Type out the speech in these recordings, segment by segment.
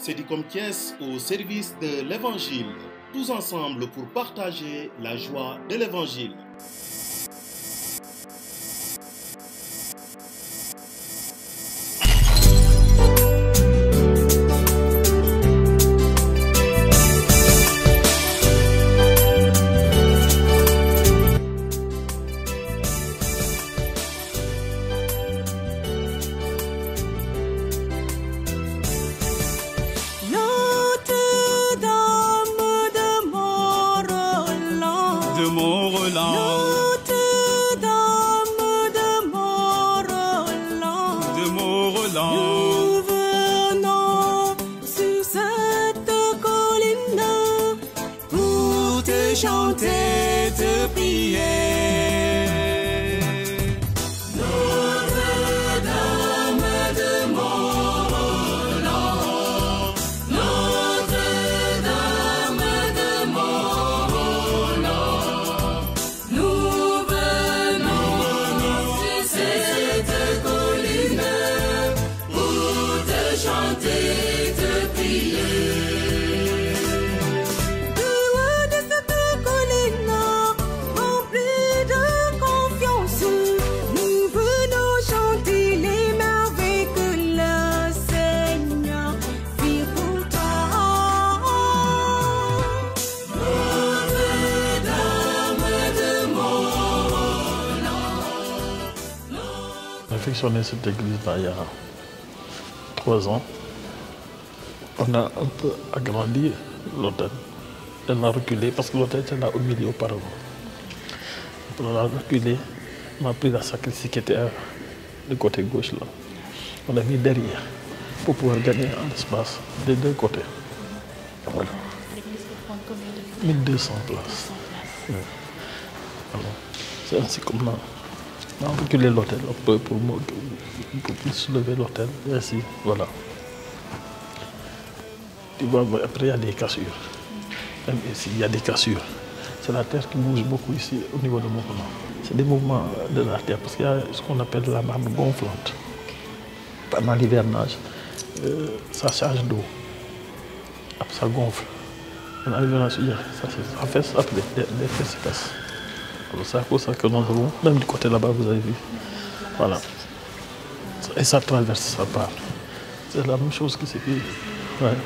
Sedicom Thiès au service de l'Évangile. Tous ensemble pour partager la joie de l'Évangile. Chanter, te prier. Notre-Dame de Mont-Roland, Notre-Dame de Mont-Roland, nous venons sur cette colline pour te chanter, te prier. J'ai affectionné cette église il y a 3 ans. On a un peu agrandi l'hôtel. On a reculé parce que l'hôtel était là au milieu auparavant. On a reculé, on a pris la sacristie qui était du côté gauche là. On l'a mis derrière pour pouvoir gagner un espace des deux côtés. Voilà. 1200 places. Oui. C'est ainsi comme ça. On a reculé l'hôtel un peu pour soulever l'hôtel. Et ainsi, voilà. Tu vois, après il y a des cassures. Même ici, il y a des cassures. C'est la terre qui bouge beaucoup ici au niveau de Mont-Roland. C'est des mouvements de la terre parce qu'il y a ce qu'on appelle la marne gonflante. Pendant l'hivernage, ça charge d'eau. Après ça gonfle. Pendant l'hivernage, ça fait s'appeler des précipices. C'est pour ça que nous avons, même du côté là-bas, vous avez vu. Voilà. Et ça traverse, ça part. C'est la même chose que c'est qui. Ouais.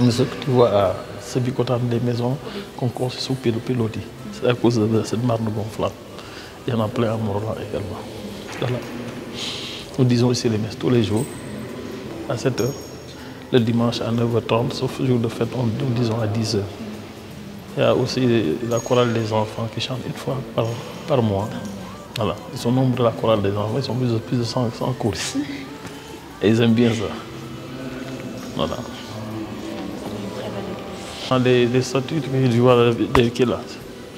Mais ce que tu vois à ce bicotan des maisons qu'on construit sous pilotis, c'est à cause de cette marne gonflante. Il y en a plein à Mont-Roland également. Voilà. Nous disons ici les messes tous les jours, à 7h, le dimanche à 9h30, sauf jour de fête, nous disons à 10h. Il y a aussi la chorale des enfants qui chante une fois par mois. Voilà. Ils sont nombreux, la chorale des enfants, ils sont plus de 100 choristes. Et ils aiment bien ça. Voilà. Les statues que je vois qui là,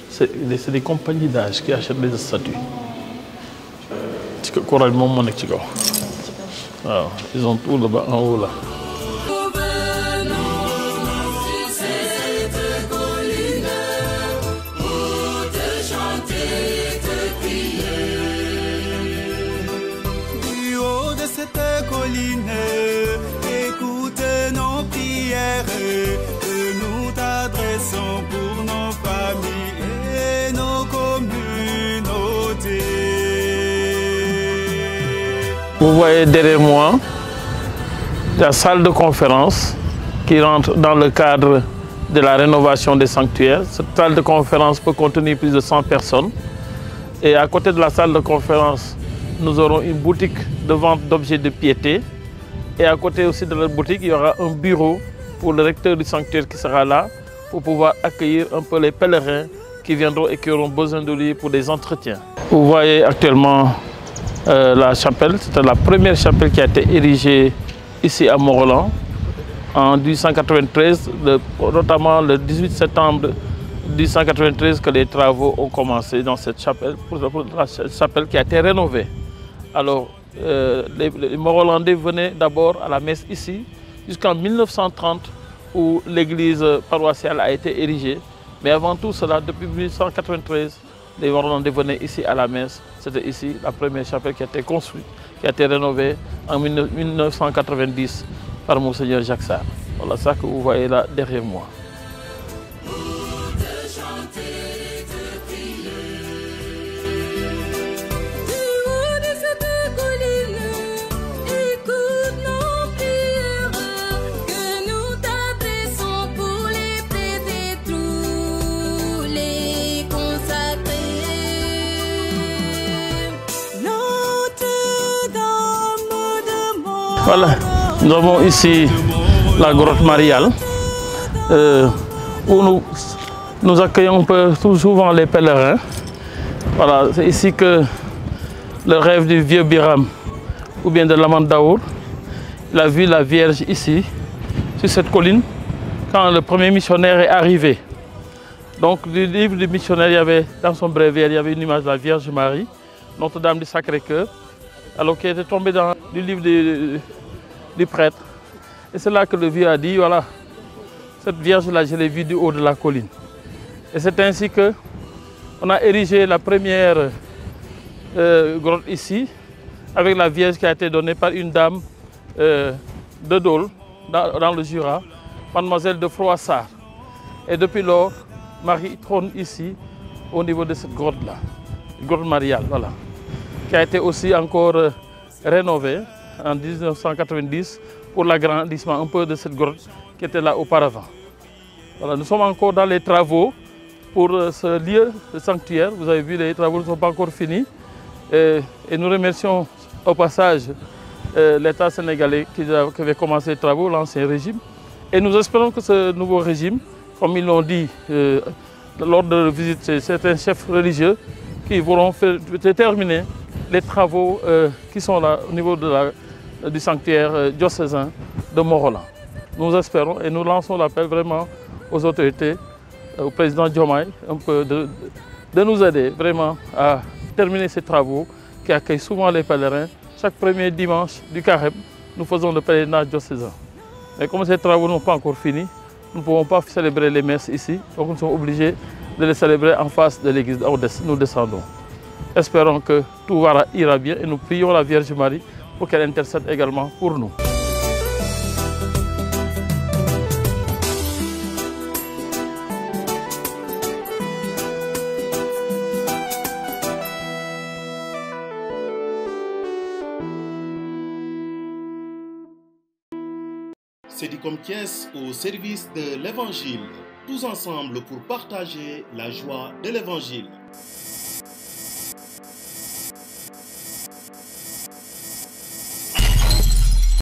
c'est des compagnies d'âge qui achètent les statues. Chorale Momo nek ci kaw. Waaw, ils ont tout là-bas en haut là. Écoute nos prières que nous t'adressons pour nos familles et nos communautés. Vous voyez derrière moi la salle de conférence qui rentre dans le cadre de la rénovation des sanctuaires. Cette salle de conférence peut contenir plus de 100 personnes. Et à côté de la salle de conférence, nous aurons une boutique de vente d'objets de piété. Et à côté aussi de la boutique, il y aura un bureau pour le recteur du sanctuaire qui sera là pour pouvoir accueillir un peu les pèlerins qui viendront et qui auront besoin de lui pour des entretiens. Vous voyez actuellement la chapelle. C'était la première chapelle qui a été érigée ici à Mont-Roland en 1893, notamment le 18 septembre 1893 que les travaux ont commencé dans cette chapelle, pour la chapelle qui a été rénovée. Alors, les Mont-Rolandais venaient d'abord à la messe ici, jusqu'en 1930, où l'église paroissiale a été érigée. Mais avant tout cela, depuis 1893, les Mont-Rolandais venaient ici à la messe. C'était ici la première chapelle qui a été construite, qui a été rénovée en 1990 par Monseigneur Jacques Sarr. Voilà ça que vous voyez là derrière moi. Voilà, nous avons ici la grotte mariale où nous accueillons tout souvent les pèlerins. Voilà, c'est ici que le rêve du vieux Biram ou bien de l'amant Daour, il a vu la Vierge ici, sur cette colline, quand le premier missionnaire est arrivé. Donc, du livre du missionnaire, il y avait, dans son bréviaire, il y avait une image de la Vierge Marie, Notre-Dame du Sacré-Cœur, alors qui était tombée dans le livre du prêtre. Et c'est là que le vieux a dit, voilà, cette Vierge-là, je l'ai vue du haut de la colline. Et c'est ainsi qu'on a érigé la première grotte ici, avec la Vierge qui a été donnée par une dame de Dole, dans le Jura, mademoiselle de Froissart. Et depuis lors, Marie trône ici, au niveau de cette grotte-là, grotte mariale, voilà, qui a été aussi encore rénovée en 1990 pour l'agrandissement un peu de cette grotte qui était là auparavant. Voilà, nous sommes encore dans les travaux pour ce lieu, le sanctuaire. Vous avez vu, les travaux ne sont pas encore finis. Et nous remercions au passage l'État sénégalais qui avait commencé les travaux, l'ancien régime. Et nous espérons que ce nouveau régime, comme ils l'ont dit lors de la visite chez certains chefs religieux, qui pourront terminer les travaux qui sont là au niveau du sanctuaire diocésain de Morolan. Nous espérons et nous lançons l'appel vraiment aux autorités, au président Diomaye, un peu de nous aider vraiment à terminer ces travaux qui accueillent souvent les pèlerins. Chaque premier dimanche du carême, nous faisons le pèlerinage diocésain. Mais comme ces travaux n'ont pas encore fini, nous ne pouvons pas célébrer les messes ici, donc nous sommes obligés de les célébrer en face de l'église où nous descendons. Espérons que tout ira bien et nous prions la Vierge Marie pour qu'elle intercède également pour nous. Sedicom Thiès au service de l'Évangile, tous ensemble pour partager la joie de l'Évangile.